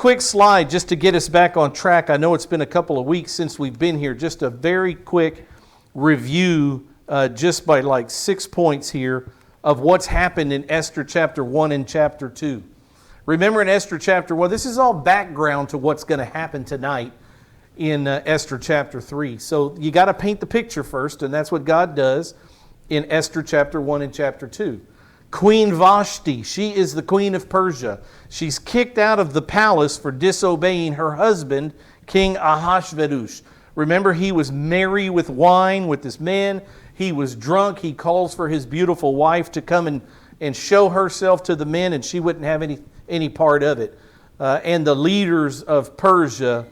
quick slide just to get us back on track. I know it's been a couple of weeks since we've been here. Just a very quick review, just by like 6 points here, of what's happened in Esther chapter 1 and chapter 2. Remember in Esther chapter 1, this is all background to what's going to happen tonight in Esther chapter 3. So you got to paint the picture first, and that's what God does in Esther chapter 1 and chapter 2. Queen Vashti, she is the queen of Persia. She's kicked out of the palace for disobeying her husband, King Ahasuerus. Remember, he was merry with wine with this man. He was drunk. He calls for his beautiful wife to come and show herself to the men, and she wouldn't have any part of it. And the leaders of Persia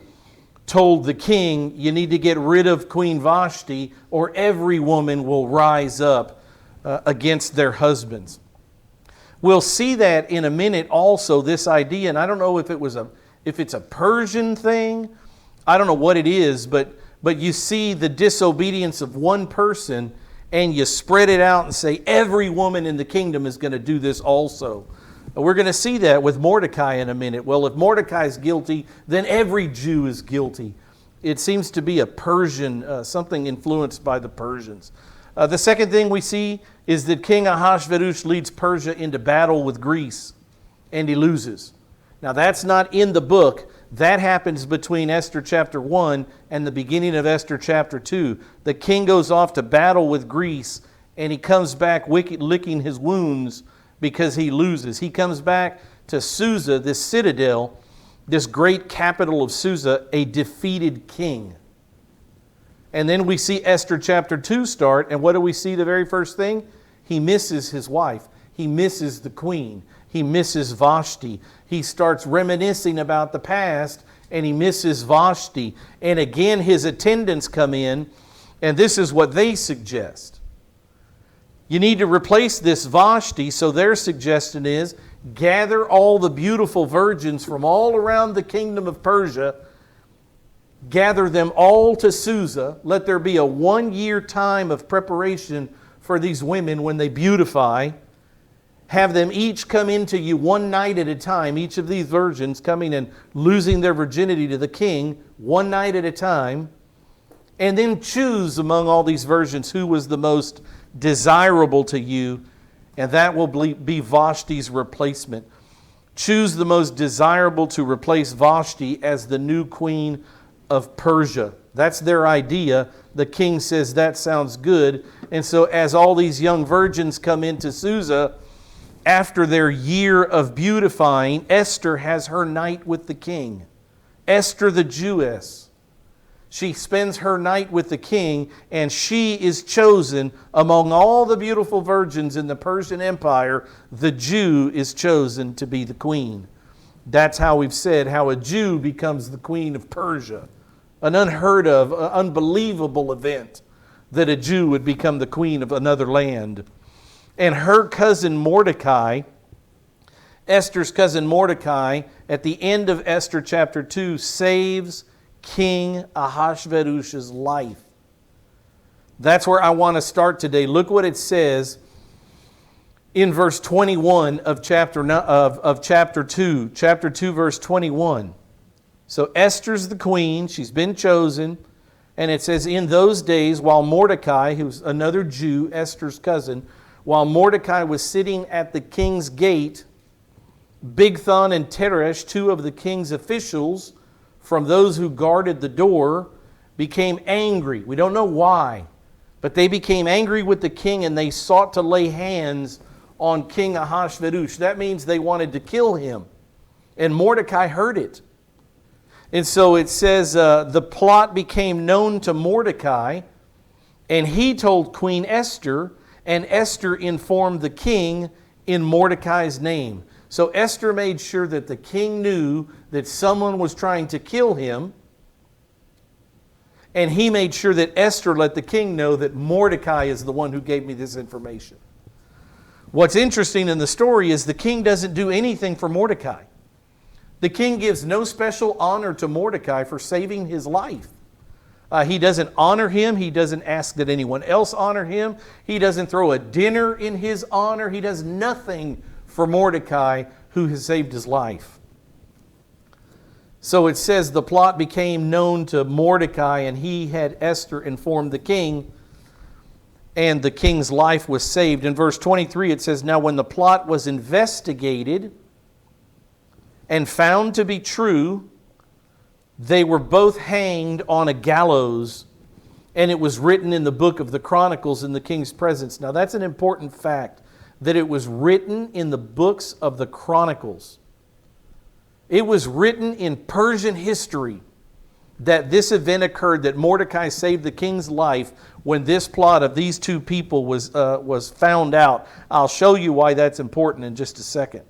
told the king, you need to get rid of Queen Vashti, or every woman will rise up against their husbands. We'll see that in a minute also, this idea, and I don't know if it's a Persian thing. I don't know what it is, but you see the disobedience of one person and you spread it out and say every woman in the kingdom is going to do this also. We're going to see that with Mordecai in a minute. Well, if Mordecai is guilty, then every Jew is guilty. It seems to be a Persian, something influenced by the Persians. The second thing we see is that King Ahasuerus leads Persia into battle with Greece, and he loses. Now that's not in the book. That happens between Esther chapter 1 and the beginning of Esther chapter 2. The king goes off to battle with Greece, and he comes back licking his wounds because he loses. He comes back to Susa, this citadel, this great capital of Susa, a defeated king. And then we see Esther chapter 2 start, and what do we see the very first thing? He misses his wife. He misses the queen. He misses Vashti. He starts reminiscing about the past, and he misses Vashti. And again, his attendants come in, and this is what they suggest. You need to replace this Vashti, so their suggestion is, gather all the beautiful virgins from all around the kingdom of Persia, gather them all to Susa. Let there be a 1-year time of preparation for these women when they beautify. Have them each come into you one night at a time, each of these virgins coming and losing their virginity to the king one night at a time. And then choose among all these virgins who was the most desirable to you, and that will be Vashti's replacement. Choose the most desirable to replace Vashti as the new queen of Persia. That's their idea. The king says that sounds good. And so as all these young virgins come into Susa, after their year of beautifying, Esther has her night with the king. Esther the Jewess. She spends her night with the king, and she is chosen among all the beautiful virgins in the Persian Empire. The Jew is chosen to be the queen. That's how we've said how a Jew becomes the queen of Persia. An unheard of, unbelievable event that a Jew would become the queen of another land. And her cousin Mordecai, Esther's cousin Mordecai, at the end of Esther chapter 2, saves King Ahasuerus' life. That's where I want to start today. Look what it says in verse 21 of chapter 2. Chapter 2, verse 21. So Esther's the queen. She's been chosen. And it says, in those days, while Mordecai, who's another Jew, Esther's cousin, while Mordecai was sitting at the king's gate, Bigthan and Teresh, two of the king's officials, from those who guarded the door, became angry. We don't know why, but they became angry with the king, and they sought to lay hands on King Ahasuerus. That means they wanted to kill him. And Mordecai heard it. And so it says the plot became known to Mordecai, and he told Queen Esther, and Esther informed the king in Mordecai's name. So Esther made sure that the king knew that someone was trying to kill him, and he made sure that Esther let the king know that Mordecai is the one who gave me this information. What's interesting in the story is the king doesn't do anything for Mordecai. The king gives no special honor to Mordecai for saving his life. He doesn't honor him. He doesn't ask that anyone else honor him. He doesn't throw a dinner in his honor. He does nothing for Mordecai, who has saved his life. So it says the plot became known to Mordecai, and he had Esther inform the king, and the king's life was saved. In verse 23 it says, "Now when the plot was investigated and found to be true, they were both hanged on a gallows, and it was written in the book of the Chronicles in the king's presence." Now that's an important fact, that it was written in the books of the Chronicles. It was written in Persian history that this event occurred, that Mordecai saved the king's life when this plot of these two people was found out. I'll show you why that's important in just a second.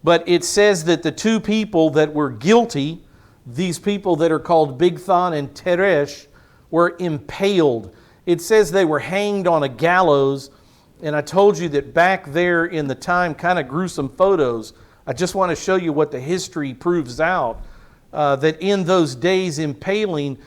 But it says that the two people that were guilty, these people that are called Bigthan and Teresh, were impaled. It says they were hanged on a gallows, and I told you that back there in the time, kind of gruesome photos, I just want to show you what the history proves out, that in those days impaling,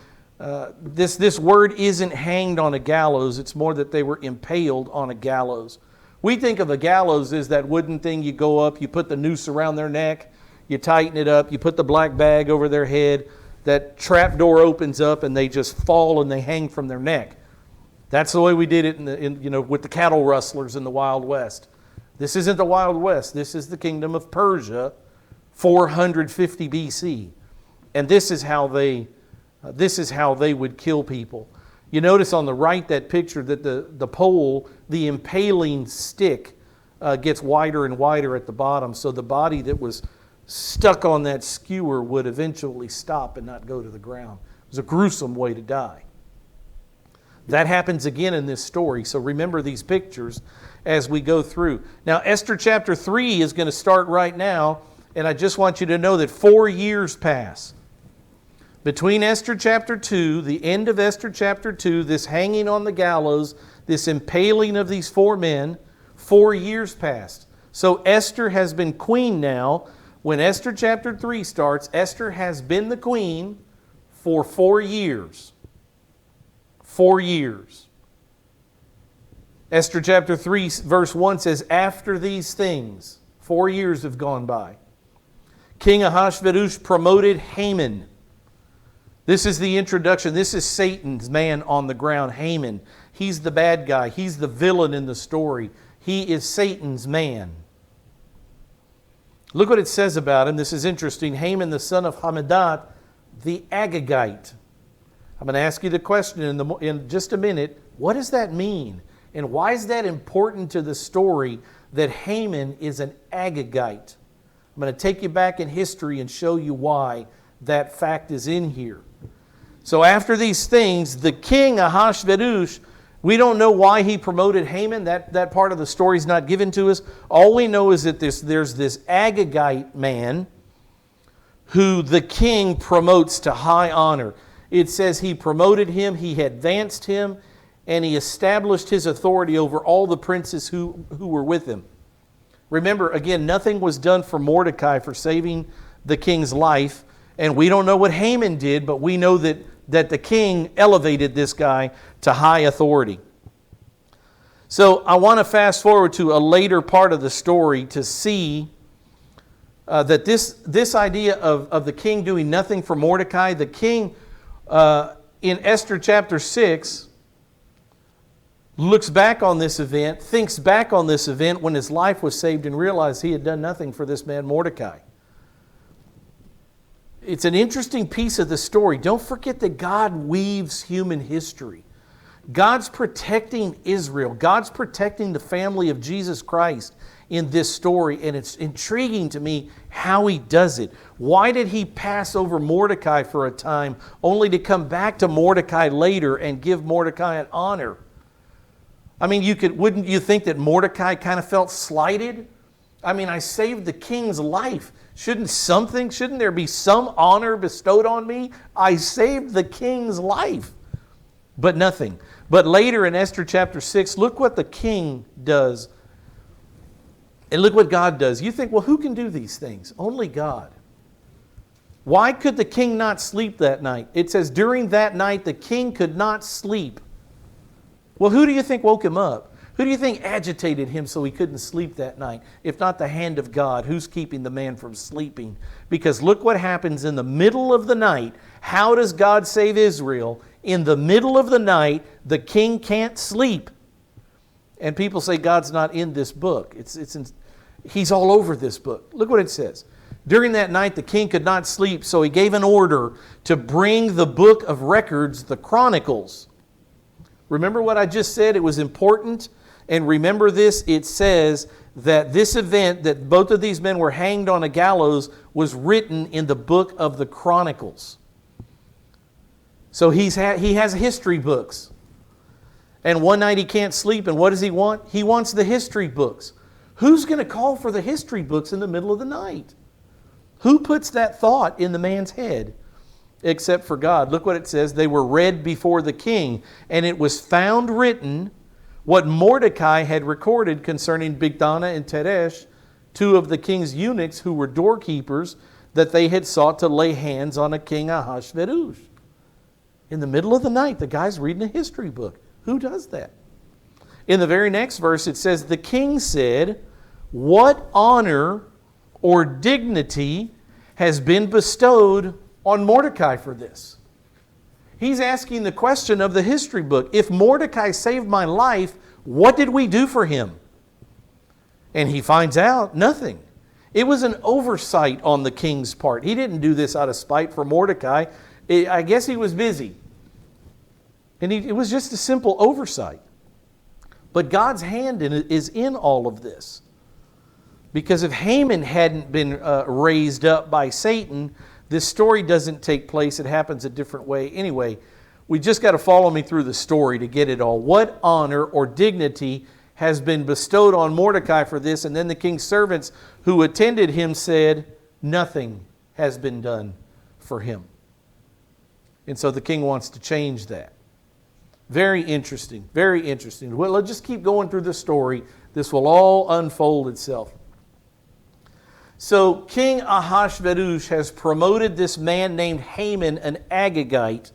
this word isn't hanged on a gallows, it's more that they were impaled on a gallows. We think of a gallows as that wooden thing you go up, you put the noose around their neck, you tighten it up, you put the black bag over their head, that trap door opens up and they just fall and they hang from their neck. That's the way we did it with the cattle rustlers in the Wild West. This isn't the Wild West. This is the kingdom of Persia, 450 BC. And this is how they would kill people. You notice on the right that picture that the pole, the impaling stick, gets wider and wider at the bottom, so the body that was stuck on that skewer would eventually stop and not go to the ground. It was a gruesome way to die. That happens again in this story, so remember these pictures as we go through. Now, Esther chapter 3 is going to start right now, and I just want you to know that 4 years pass. Between Esther chapter 2, the end of Esther chapter 2, this hanging on the gallows, this impaling of these 4 men, 4 years passed. So Esther has been queen now. When Esther chapter 3 starts, Esther has been the queen for 4 years. 4 years. Esther chapter 3 verse 1 says, "After these things," 4 years have gone by, "King Ahasuerus promoted Haman." This is the introduction. This is Satan's man on the ground, Haman. He's the bad guy. He's the villain in the story. He is Satan's man. Look what it says about him. This is interesting. Haman, the son of Hammedat, the Agagite. I'm going to ask you the question in just a minute. What does that mean? And why is that important to the story that Haman is an Agagite? I'm going to take you back in history and show you why that fact is in here. So after these things, the king Ahasuerus, we don't know why he promoted Haman. That part of the story is not given to us. All we know is that there's this Agagite man who the king promotes to high honor. It says he promoted him, he advanced him, and he established his authority over all the princes who were with him. Remember, again, nothing was done for Mordecai for saving the king's life, and we don't know what Haman did, but we know that the king elevated this guy to high authority. So I want to fast forward to a later part of the story to see that this idea of the king doing nothing for Mordecai, the king in Esther chapter 6 looks back on this event, thinks back on this event when his life was saved and realized he had done nothing for this man Mordecai. It's an interesting piece of the story. Don't forget that God weaves human history. God's protecting Israel. God's protecting the family of Jesus Christ in this story, and it's intriguing to me how He does it. Why did He pass over Mordecai for a time only to come back to Mordecai later and give Mordecai an honor? I mean, wouldn't you think that Mordecai kind of felt slighted? I mean, I saved the king's life. Shouldn't there be some honor bestowed on me? I saved the king's life. But nothing. But later in Esther chapter 6, look what the king does. And look what God does. You think, well, who can do these things? Only God. Why could the king not sleep that night? It says during that night the king could not sleep. Well, who do you think woke him up? Who do you think agitated him so he couldn't sleep that night? If not the hand of God, who's keeping the man from sleeping? Because look what happens in the middle of the night. How does God save Israel? In the middle of the night, the king can't sleep. And people say God's not in this book. He's all over this book. Look what it says. During that night, the king could not sleep, so he gave an order to bring the book of records, the Chronicles. Remember what I just said? It was important. And remember this, it says that this event, that both of these men were hanged on a gallows, was written in the book of the Chronicles. So he has history books. And one night he can't sleep, and what does he want? He wants the history books. Who's going to call for the history books in the middle of the night? Who puts that thought in the man's head? Except for God. Look what it says. They were read before the king, and it was found written what Mordecai had recorded concerning Bigthana and Teresh, two of the king's eunuchs who were doorkeepers, that they had sought to lay hands on a king Ahasuerus. In the middle of the night, the guy's reading a history book. Who does that? In the very next verse, it says, the king said, what honor or dignity has been bestowed on Mordecai for this? He's asking the question of the history book. If Mordecai saved my life, what did we do for him? And he finds out nothing. It was an oversight on the king's part. He didn't do this out of spite for Mordecai. I guess he was busy. And it was just a simple oversight. But God's hand is in all of this. Because if Haman hadn't been raised up by Satan, this story doesn't take place. It happens a different way. Anyway, we just got to follow me through the story to get it all. What honor or dignity has been bestowed on Mordecai for this? And then the king's servants who attended him said, nothing has been done for him. And so the king wants to change that. Very interesting, very interesting. Well, let's just keep going through the story. This will all unfold itself. So King Ahasuerus has promoted this man named Haman, an Agagite,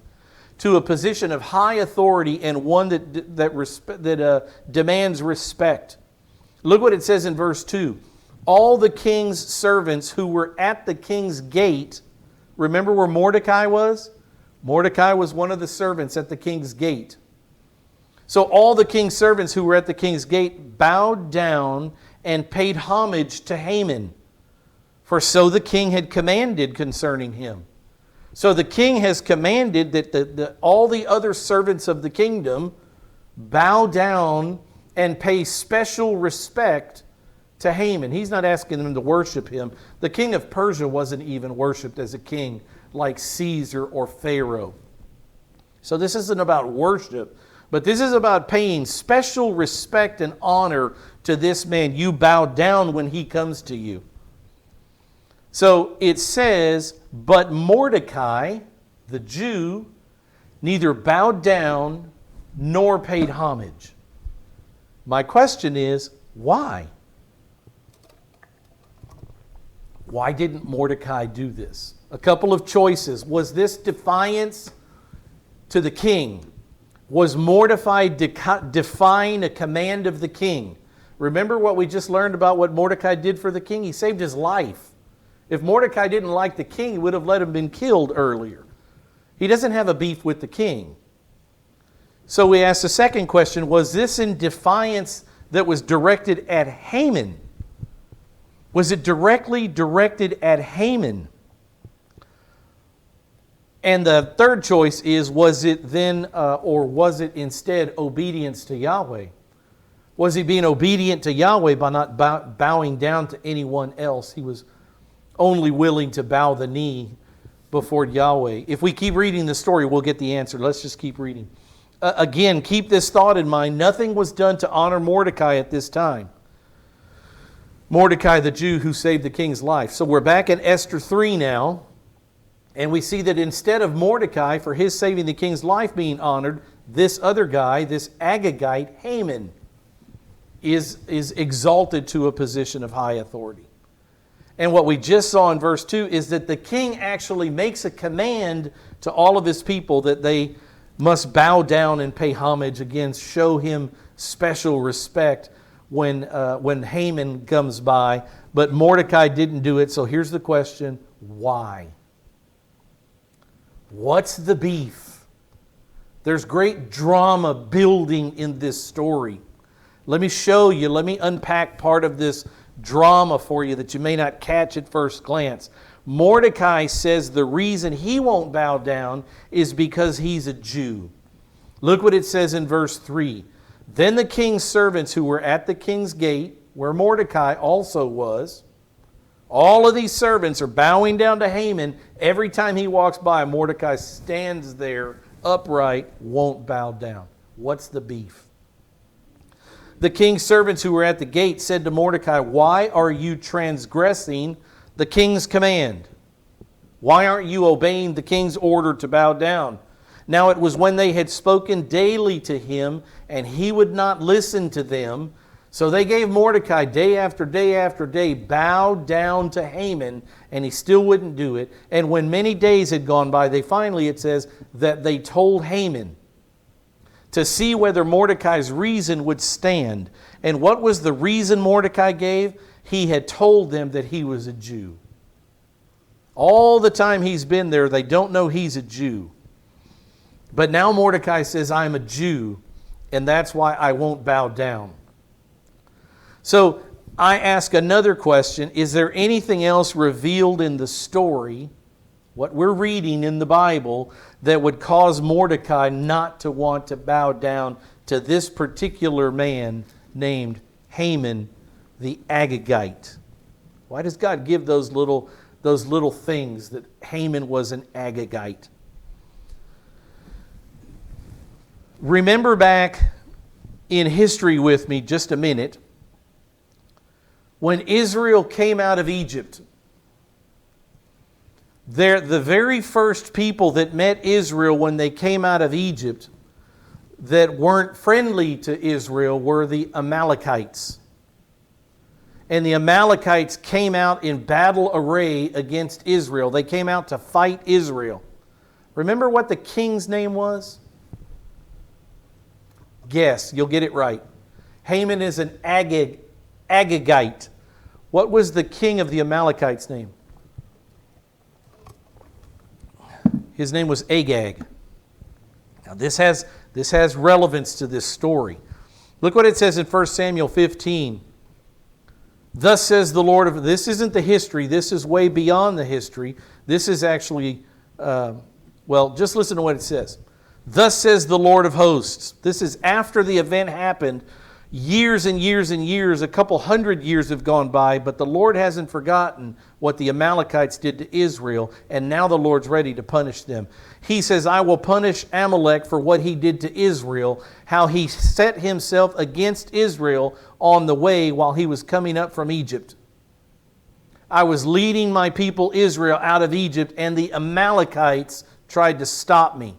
to a position of high authority and one that demands respect. Look what it says in verse 2. All the king's servants who were at the king's gate, remember where Mordecai was? Mordecai was one of the servants at the king's gate. So all the king's servants who were at the king's gate bowed down and paid homage to Haman. For so the king had commanded concerning him. So the king has commanded that all the other servants of the kingdom bow down and pay special respect to Haman. He's not asking them to worship him. The king of Persia wasn't even worshipped as a king like Caesar or Pharaoh. So this isn't about worship, but this is about paying special respect and honor to this man. You bow down when he comes to you. So it says, but Mordecai, the Jew, neither bowed down nor paid homage. My question is, why? Why didn't Mordecai do this? A couple of choices. Was this defiance to the king? Was Mordecai defying a command of the king? Remember what we just learned about what Mordecai did for the king? He saved his life. If Mordecai didn't like the king, he would have let him been killed earlier. He doesn't have a beef with the king. So we ask the second question, was this in defiance that was directed at Haman? Was it directly directed at Haman? And the third choice is, was it then, or was it instead obedience to Yahweh? Was he being obedient to Yahweh by not bowing down to anyone else? He was only willing to bow the knee before Yahweh. If we keep reading the story, we'll get the answer. Let's just keep reading. Again, keep this thought in mind. Nothing was done to honor Mordecai at this time. Mordecai, the Jew who saved the king's life. So we're back in Esther 3 now. And we see that instead of Mordecai, for his saving the king's life being honored, this other guy, this Agagite, Haman, is exalted to a position of high authority. And what we just saw in verse 2 is that the king actually makes a command to all of his people that they must bow down and pay homage, again, show him special respect when Haman comes by. But Mordecai didn't do it. So here's the question: why? What's the beef? There's great drama building in this story. Let me show you, let me unpack part of this drama for you that you may not catch at first glance. Mordecai says the reason he won't bow down is because he's a Jew. Look what it says in verse 3. Then the king's servants who were at the king's gate, where Mordecai also was, all of these servants are bowing down to Haman. Every time he walks by, Mordecai stands there upright, won't bow down. What's the beef? The king's servants who were at the gate said to Mordecai, "Why are you transgressing the king's command? Why aren't you obeying the king's order to bow down?" Now it was when they had spoken daily to him, and he would not listen to them. So they gave Mordecai day after day after day, bow down to Haman, and he still wouldn't do it. And when many days had gone by, they finally, it says, that they told Haman to see whether Mordecai's reason would stand. And what was the reason Mordecai gave? He had told them that he was a Jew. All the time he's been there, they don't know he's a Jew. But now Mordecai says, "I'm a Jew, and that's why I won't bow down." So I ask another question: is there anything else revealed in the story, what we're reading in the Bible, that would cause Mordecai not to want to bow down to this particular man named Haman the Agagite? Why does God give those little things that Haman was an Agagite? Remember back in history with me just a minute. When Israel came out of Egypt, the very first people that met Israel when they came out of Egypt that weren't friendly to Israel were the Amalekites. And the Amalekites came out in battle array against Israel. They came out to fight Israel. Remember what the king's name was? Guess, you'll get it right. Haman is an Agagite. What was the king of the Amalekites' name? His name was Agag. Now this has relevance to this story. Look what it says in 1 Samuel 15. Thus says the Lord of... This isn't the history. This is way beyond the history. This is actually... just listen to what it says. Thus says the Lord of hosts. This is after the event happened. Years and years and years, a couple hundred years have gone by, but the Lord hasn't forgotten what the Amalekites did to Israel, and now the Lord's ready to punish them. He says, "I will punish Amalek for what he did to Israel, how he set himself against Israel on the way while he was coming up from Egypt. I was leading my people Israel out of Egypt, and the Amalekites tried to stop me.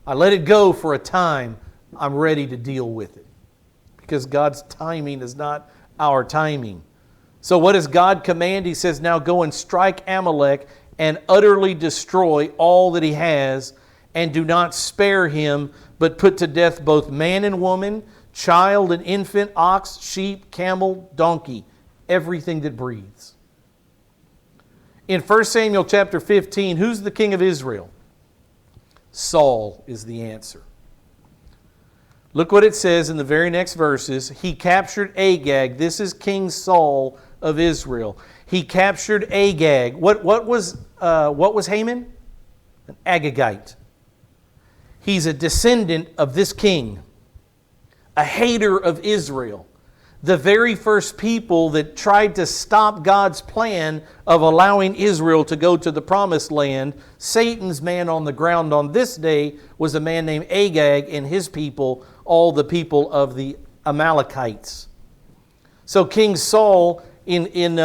I let it go for a time. I'm ready to deal with it." Because God's timing is not our timing. So what does God command? He says, "Now go and strike Amalek and utterly destroy all that he has, and do not spare him, but put to death both man and woman, child and infant, ox, sheep, camel, donkey, everything that breathes." In 1 Samuel chapter 15, who's the king of Israel? Saul is the answer. Look what it says in the very next verses. He captured Agag. This is King Saul of Israel. He captured Agag. What was Haman? An Agagite. He's a descendant of this king, a hater of Israel. The very first people that tried to stop God's plan of allowing Israel to go to the promised land, Satan's man on the ground on this day was a man named Agag and his people, all the people of the Amalekites. So King Saul, in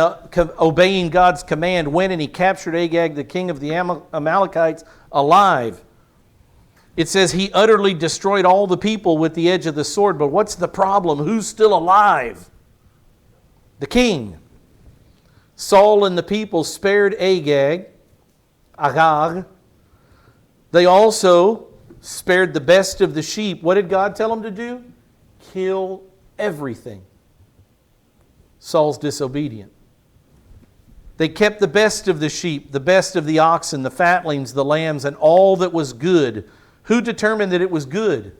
obeying God's command, went and he captured Agag, the king of the Amalekites, alive. It says he utterly destroyed all the people with the edge of the sword. But what's the problem? Who's still alive? The king. Saul and the people spared Agag. They also spared the best of the sheep. What did God tell them to do? kill everything. Saul's disobedient. They kept the best of the sheep, the best of the oxen, the fatlings, the lambs, and all that was good. Who determined that it was good?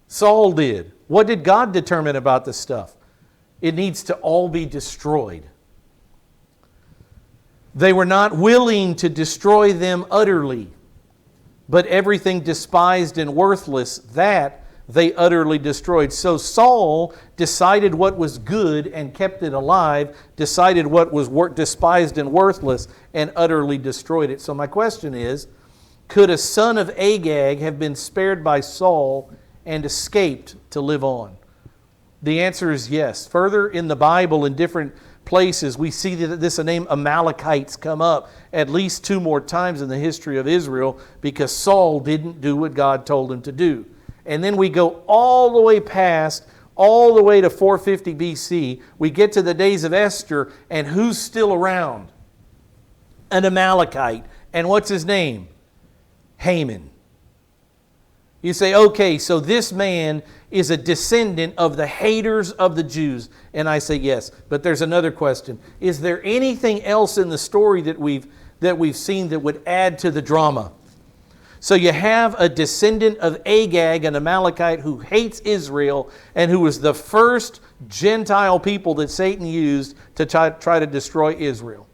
Saul did. What did God determine about this stuff? It needs to all be destroyed. They were not willing to destroy them utterly, but everything despised and worthless, that they utterly destroyed. So Saul decided what was good and kept it alive, decided what was despised and worthless and utterly destroyed it. So my question is, could a son of Agag have been spared by Saul and escaped to live on? The answer is yes. Further in the Bible, in different places, we see that this name Amalekites come up at least 2 more times in the history of Israel because Saul didn't do what God told him to do. And then we go all the way past, all the way to 450 BC. We get to the days of Esther, and who's still around? An Amalekite. And what's his name? Haman. You say, okay, so this man is a descendant of the haters of the Jews. And I say yes. But there's another question. Is there anything else in the story that we've seen that would add to the drama? So you have a descendant of Agag, an Amalekite who hates Israel and who was the first Gentile people that Satan used to try to destroy Israel.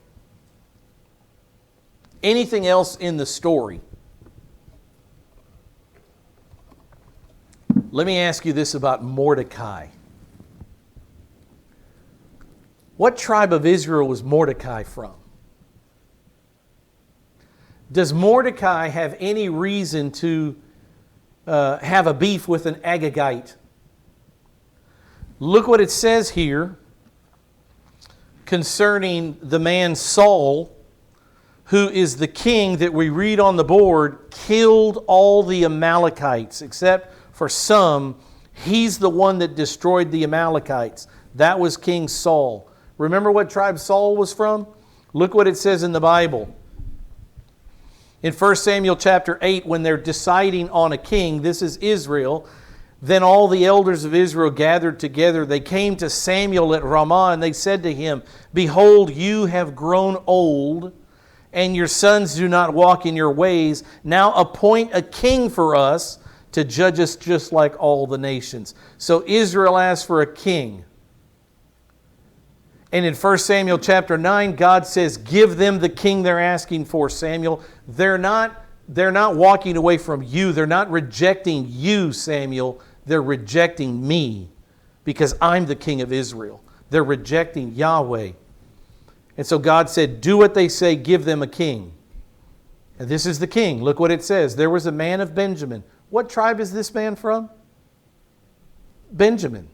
Anything else in the story? Let me ask you this about Mordecai. What tribe of Israel was Mordecai from? Does Mordecai have any reason to have a beef with an Agagite? Look what it says here concerning the man Saul, who is the king that we read on the board, killed all the Amalekites except for some. He's the one that destroyed the Amalekites. That was King Saul. Remember what tribe Saul was from? Look what it says in the Bible. In 1 Samuel chapter 8, when they're deciding on a king, this is Israel, then all the elders of Israel gathered together. They came to Samuel at Ramah, and they said to him, "Behold, you have grown old, and your sons do not walk in your ways. Now appoint a king for us to judge us just like all the nations." So Israel asked for a king. And in 1 Samuel chapter 9, God says, give them the king they're asking for, Samuel. They're not walking away from you. They're not rejecting you, Samuel. They're rejecting me because I'm the king of Israel. They're rejecting Yahweh. And so God said, do what they say, give them a king. And this is the king. Look what it says. There was a man of Benjamin. What tribe is this man from? Benjamin.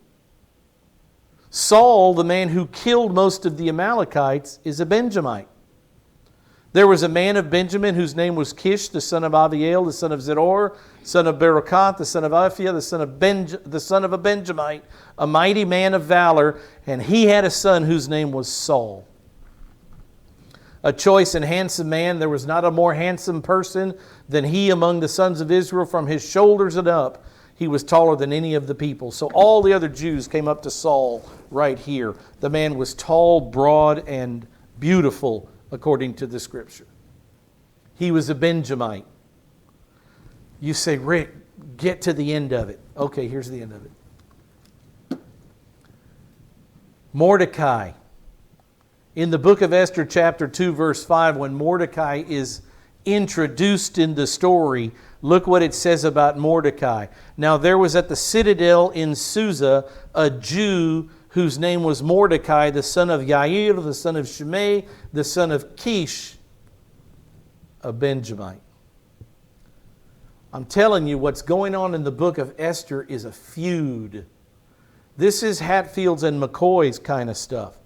Saul, the man who killed most of the Amalekites, is a Benjamite. There was a man of Benjamin whose name was Kish, the son of Abiel, the son of Zeror, son of Berechoth, the son of Aphiah, the son of a Benjamite, a mighty man of valor, and he had a son whose name was Saul. A choice and handsome man. There was not a more handsome person than he among the sons of Israel. From his shoulders and up, he was taller than any of the people. So all the other Jews came up to Saul right here. The man was tall, broad, and beautiful, according to the Scripture. He was a Benjamite. You say, Rick, get to the end of it. Okay, here's the end of it. Mordecai. In the book of Esther, chapter 2, verse 5, when Mordecai is introduced in the story, look what it says about Mordecai. Now there was at the citadel in Susa a Jew whose name was Mordecai, the son of Yair, the son of Shimei, the son of Kish, a Benjamite. I'm telling you, what's going on in the book of Esther is a feud. This is Hatfield's and McCoy's kind of stuff.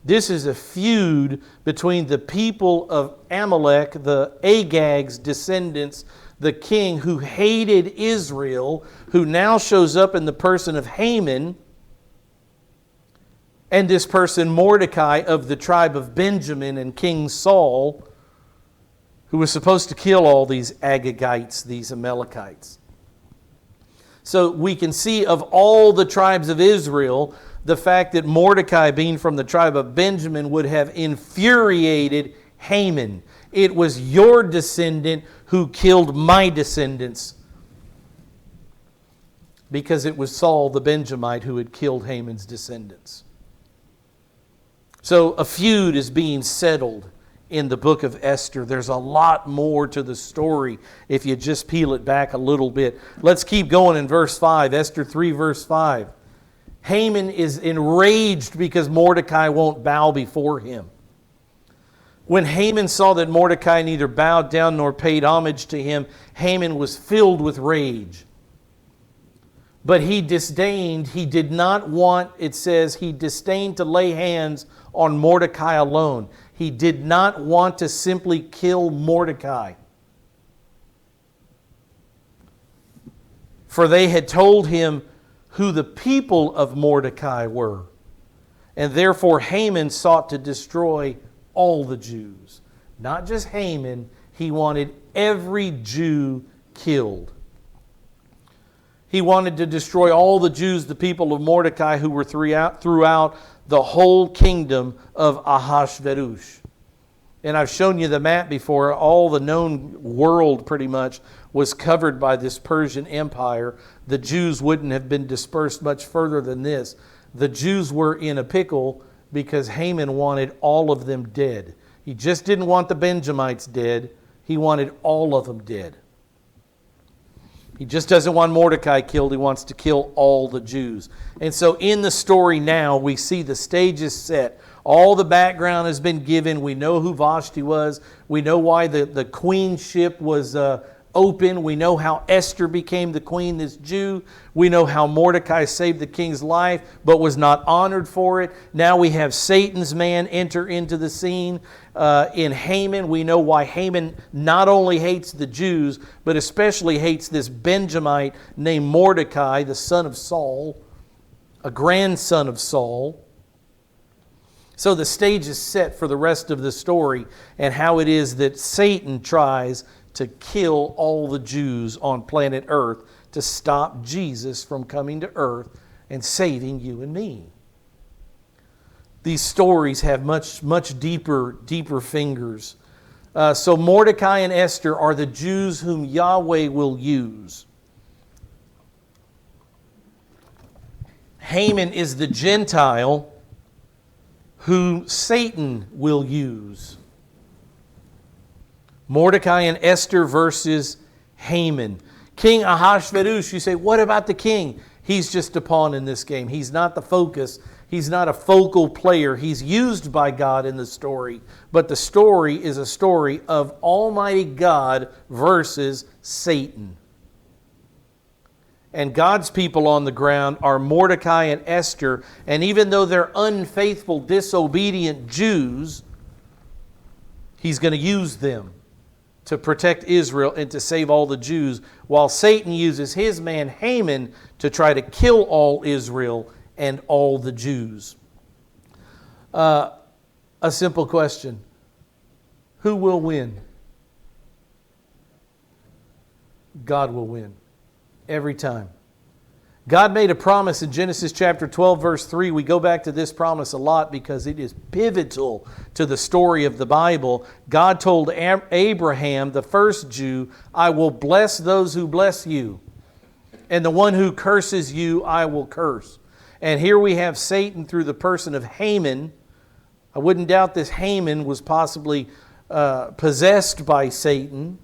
This is a feud between the people of Amalek, the Agag's descendants, the king who hated Israel, who now shows up in the person of Haman, and this person Mordecai of the tribe of Benjamin and King Saul, who was supposed to kill all these Agagites, these Amalekites. So we can see of all the tribes of Israel, the fact that Mordecai, being from the tribe of Benjamin, would have infuriated Haman. It was your descendant who killed my descendants, because it was Saul the Benjamite who had killed Haman's descendants. So a feud is being settled in the book of Esther. There's a lot more to the story if you just peel it back a little bit. Let's keep going in verse 5, Esther 3 verse 5. Haman is enraged because Mordecai won't bow before him. When Haman saw that Mordecai neither bowed down nor paid homage to him, Haman was filled with rage. But he disdained, he did not want, it says, he disdained to lay hands on Mordecai alone. He did not want to simply kill Mordecai. For they had told him who the people of Mordecai were. And therefore Haman sought to destroy all the Jews. Not just Haman, he wanted every Jew killed. He wanted to destroy all the Jews, the people of Mordecai, who were throughout the whole kingdom of Ahasuerus. And I've shown you the map before. All the known world pretty much was covered by this Persian Empire. The Jews wouldn't have been dispersed much further than this. The Jews were in a pickle because Haman wanted all of them dead. He just didn't want the Benjamites dead. He wanted all of them dead. He just doesn't want Mordecai killed. He wants to kill all the Jews. And so in the story now, we see the stage is set. All the background has been given. We know who Vashti was. We know why the queenship was open. We know how Esther became the queen, this Jew. We know how Mordecai saved the king's life, but was not honored for it. Now we have Satan's man enter into the scene. In Haman, we know why Haman not only hates the Jews, but especially hates this Benjamite named Mordecai, the son of Saul, a grandson of Saul. So the stage is set for the rest of the story and how it is that Satan tries to kill all the Jews on planet Earth to stop Jesus from coming to earth and saving you and me. These stories have much deeper fingers. So Mordecai and Esther are the Jews whom Yahweh will use. Haman is the Gentile who Satan will use. Mordecai and Esther versus Haman. King Ahasuerus, you say, what about the king? He's just a pawn in this game. He's not the focus. He's not a focal player. He's used by God in the story. But the story is a story of Almighty God versus Satan. And God's people on the ground are Mordecai and Esther. And even though they're unfaithful, disobedient Jews, He's going to use them to protect Israel and to save all the Jews, while Satan uses his man Haman to try to kill all Israel and all the Jews. A simple question. Who will win? God will win. Every time. God made a promise in Genesis chapter 12, verse 3. We go back to this promise a lot because it is pivotal to the story of the Bible. God told Abraham, the first Jew, I will bless those who bless you, and the one who curses you I will curse. And here we have Satan through the person of Haman. I wouldn't doubt this Haman was possibly possessed by Satan,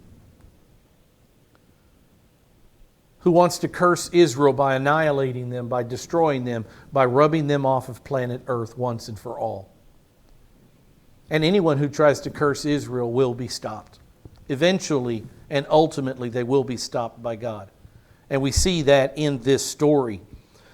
who wants to curse Israel by annihilating them, by destroying them, by rubbing them off of planet Earth once and for all. And anyone who tries to curse Israel will be stopped. Eventually and ultimately they will be stopped by God. And we see that in this story.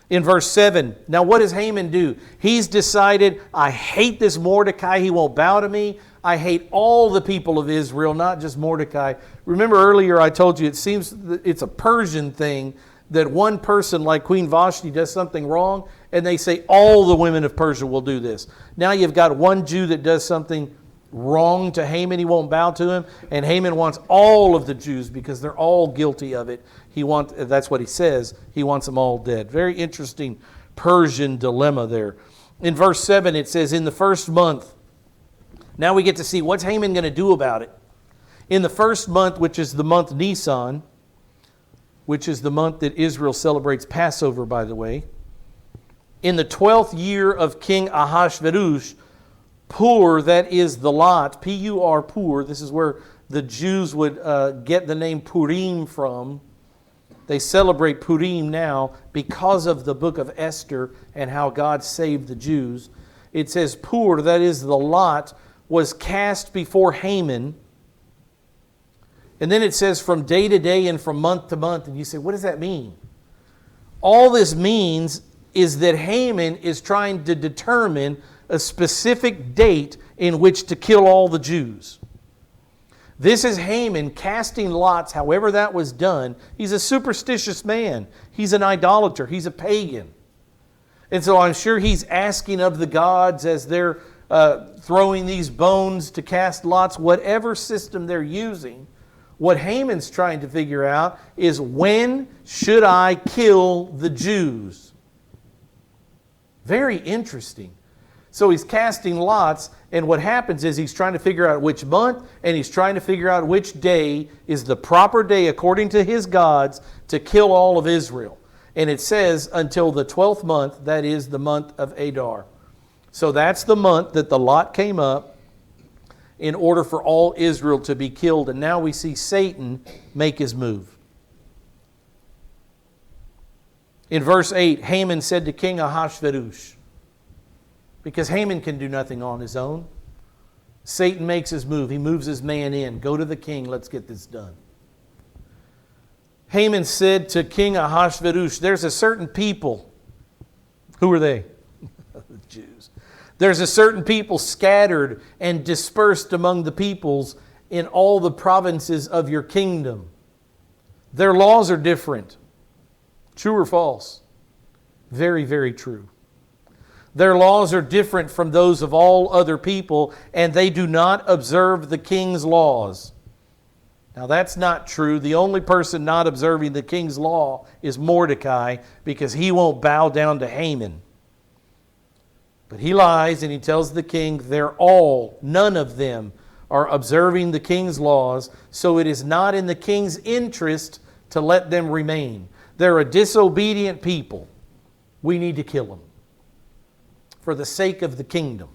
In verse 7, now what does Haman do? He's decided, I hate this Mordecai, he won't bow to me. I hate all the people of Israel, not just Mordecai. Remember earlier I told you it seems that it's a Persian thing that one person like Queen Vashti does something wrong and they say all the women of Persia will do this. Now you've got one Jew that does something wrong to Haman. He won't bow to him. And Haman wants all of the Jews because they're all guilty of it. That's what he says. He wants them all dead. Very interesting Persian dilemma there. In verse 7 it says, in the first month. Now we get to see what's Haman going to do about it. In the first month, which is the month Nisan, which is the month that Israel celebrates Passover, by the way. In the 12th year of King Ahasuerus, Pur, that is the lot, P-U-R, Pur, this is where the Jews would get the name Purim from. They celebrate Purim now because of the book of Esther and how God saved the Jews. It says Pur, that is the lot, was cast before Haman. And then it says from day to day and from month to month. And you say, what does that mean? All this means is that Haman is trying to determine a specific date in which to kill all the Jews. This is Haman casting lots, however that was done. He's a superstitious man. He's an idolater. He's a pagan. And so I'm sure he's asking of the gods as they're throwing these bones to cast lots, whatever system they're using. What Haman's trying to figure out is, when should I kill the Jews? Very interesting. So he's casting lots, and what happens is he's trying to figure out which month, and he's trying to figure out which day is the proper day according to his gods to kill all of Israel. And it says until the 12th month, that is the month of Adar. So that's the month that the lot came up in order for all Israel to be killed. And now we see Satan make his move. In verse 8, Haman said to King Ahasuerus, because Haman can do nothing on his own, Satan makes his move. He moves his man in. Go to the king. Let's get this done. Haman said to King Ahasuerus, there's a certain people. Who are they? The Jews. There's a certain people scattered and dispersed among the peoples in all the provinces of your kingdom. Their laws are different. True or false? Very, very true. Their laws are different from those of all other people, and they do not observe the king's laws. Now that's not true. The only person not observing the king's law is Mordecai, because he won't bow down to Haman. But he lies and he tells the king none of them are observing the king's laws, so it is not in the king's interest to let them remain. They're a disobedient people. We need to kill them for the sake of the kingdom.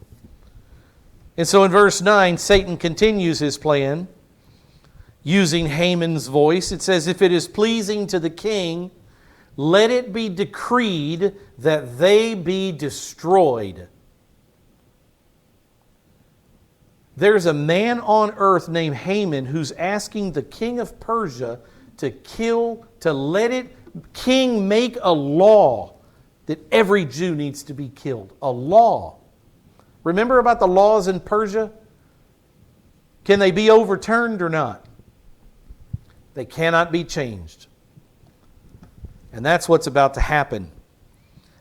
And so in verse 9, Satan continues his plan using Haman's voice. It says, if it is pleasing to the king, let it be decreed that they be destroyed. There's a man on earth named Haman who's asking the king of Persia king make a law that every Jew needs to be killed. A law. Remember about the laws in Persia? Can they be overturned or not? They cannot be changed. And that's what's about to happen.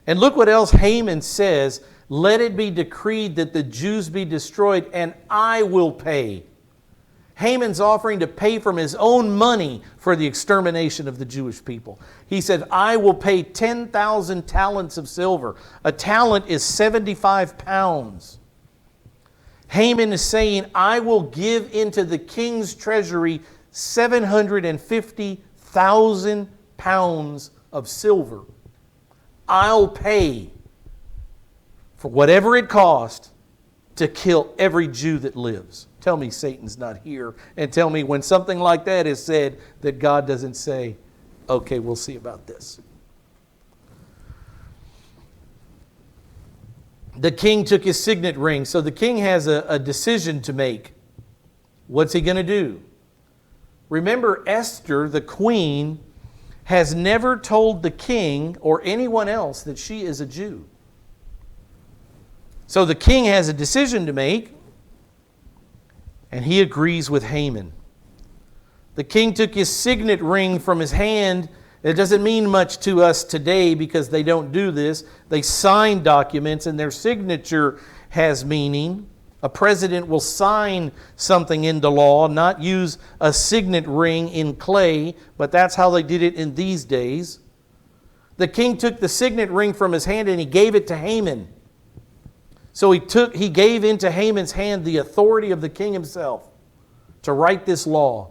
And look what else Haman says. Let it be decreed that the Jews be destroyed, and I will pay. Haman's offering to pay from his own money for the extermination of the Jewish people. He said, I will pay 10,000 talents of silver. A talent is 75 pounds. Haman is saying, I will give into the king's treasury 750,000 pounds of silver. I'll pay for whatever it cost to kill every Jew that lives. Tell me Satan's not here. And tell me when something like that is said that God doesn't say, okay, we'll see about this. The king took his signet ring. So the king has a decision to make. What's he going to do? Remember, Esther, the queen, has never told the king or anyone else that she is a Jew. So the king has a decision to make, and he agrees with Haman. The king took his signet ring from his hand. It doesn't mean much to us today because they don't do this. They sign documents and their signature has meaning. A president will sign something into law, not use a signet ring in clay, but that's how they did it in these days. The king took the signet ring from his hand and he gave it to Haman. So he gave into Haman's hand the authority of the king himself to write this law.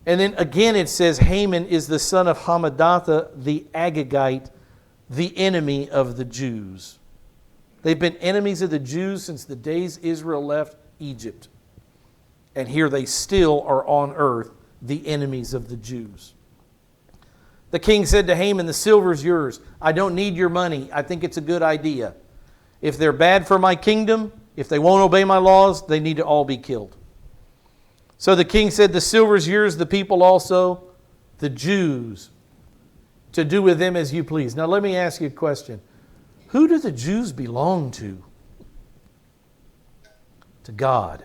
And then again it says Haman is the son of Hammedatha the Agagite, the enemy of the Jews. They've been enemies of the Jews since the days Israel left Egypt. And here they still are on earth, the enemies of the Jews. The king said to Haman, "The silver is yours. I don't need your money. I think it's a good idea. If they're bad for my kingdom, if they won't obey my laws, they need to all be killed." So the king said, "The silver is yours, the people also, the Jews, to do with them as you please." Now let me ask you a question. Who do the Jews belong to? To God.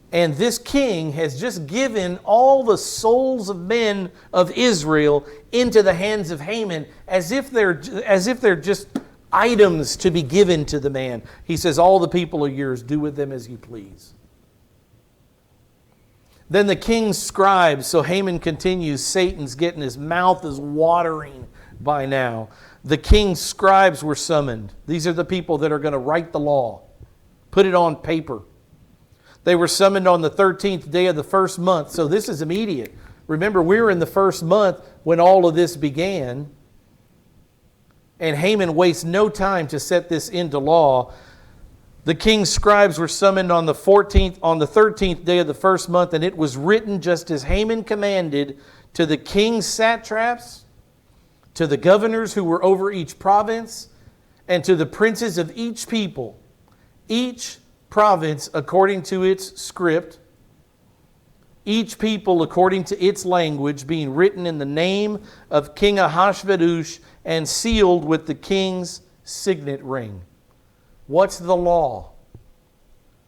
And this king has just given all the souls of men of Israel into the hands of Haman as if they're just items to be given to the man. He says, "All the people are yours. Do with them as you please." Then the king's scribes, so Haman continues, Satan's getting, his mouth is watering by now. The king's scribes were summoned. These are the people that are going to write the law, put it on paper. They were summoned on the 13th day of the first month. So this is immediate. Remember, we were in the first month when all of this began. And Haman wastes no time to set this into law. The king's scribes were summoned on the 13th day of the first month, and it was written just as Haman commanded to the king's satraps, to the governors who were over each province, and to the princes of each people, each province according to its script, each people according to its language, being written in the name of King Ahasuerus and sealed with the king's signet ring. What's the law?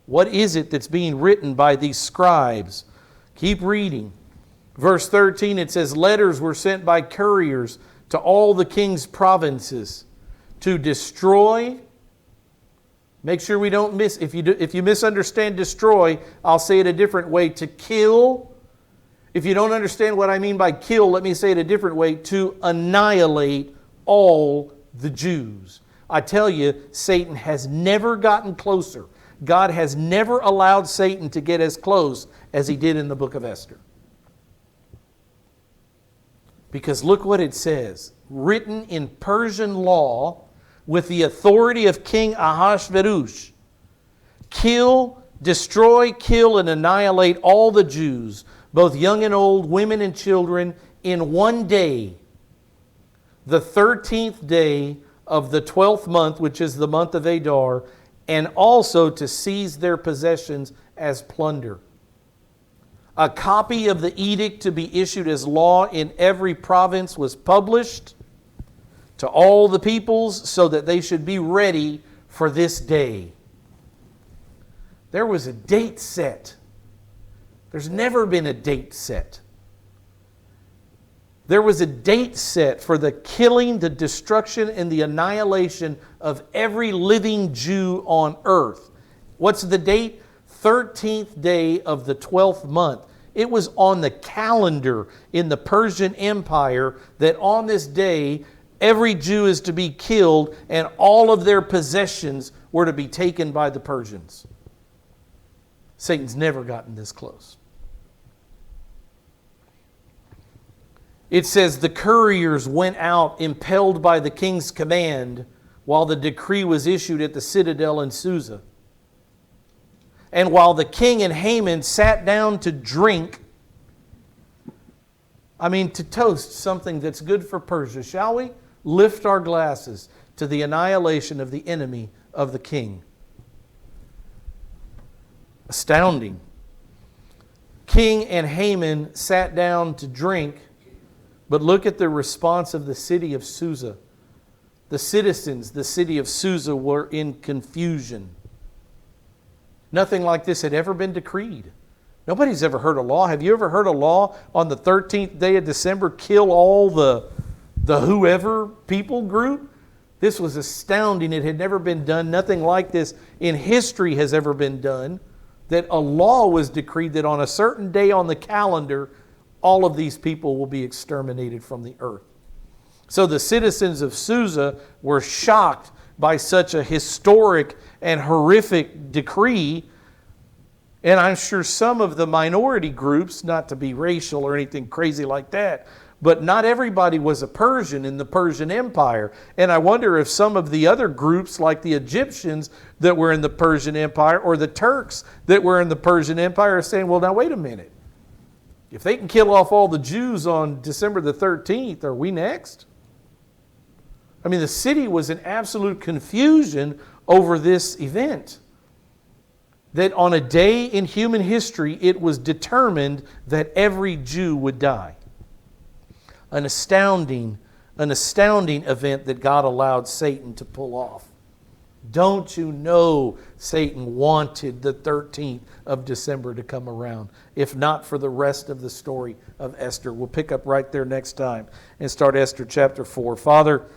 What is it that's being written by these scribes? Keep reading. Verse 13, it says, "Letters were sent by couriers to all the king's provinces to destroy." Make sure we don't miss. If you misunderstand destroy, I'll say it a different way. To kill. If you don't understand what I mean by kill, let me say it a different way. To annihilate all the Jews. I tell you, Satan has never gotten closer. God has never allowed Satan to get as close as he did in the book of Esther. Because look what it says. Written in Persian law with the authority of King Ahasuerus. Kill, destroy, kill, and annihilate all the Jews, both young and old, women and children, in one day, the 13th day of the 12th month, which is the month of Adar, and also to seize their possessions as plunder. A copy of the edict to be issued as law in every province was published to all the peoples so that they should be ready for this day. There was a date set. There's never been a date set. There was a date set for the killing, the destruction, and the annihilation of every living Jew on earth. What's the date? 13th day of the 12th month. It was on the calendar in the Persian Empire that on this day, every Jew is to be killed and all of their possessions were to be taken by the Persians. Satan's never gotten this close. It says the couriers went out impelled by the king's command while the decree was issued at the citadel in Susa. And while the king and Haman sat down to drink, to toast something that's good for Persia, shall we? Lift our glasses to the annihilation of the enemy of the king. Astounding. King and Haman sat down to drink, but look at the response of the city of Susa. The citizens, the city of Susa, were in confusion. Nothing like this had ever been decreed. Nobody's ever heard a law. Have you ever heard a law on the 13th day of December, kill all the whoever people group? This was astounding. It had never been done. Nothing like this in history has ever been done. That a law was decreed that on a certain day on the calendar, all of these people will be exterminated from the earth. So the citizens of Susa were shocked by such a historic and horrific decree. And I'm sure some of the minority groups, not to be racial or anything crazy like that, but not everybody was a Persian in the Persian Empire. And I wonder if some of the other groups, like the Egyptians that were in the Persian Empire, or the Turks that were in the Persian Empire, are saying, well, now wait a minute. If they can kill off all the Jews on December the 13th, are we next? I mean, the city was in absolute confusion over this event. That on a day in human history, it was determined that every Jew would die. An astounding event that God allowed Satan to pull off. Don't you know Satan wanted the 13th of December to come around, if not for the rest of the story of Esther. We'll pick up right there next time and start Esther chapter 4. Father,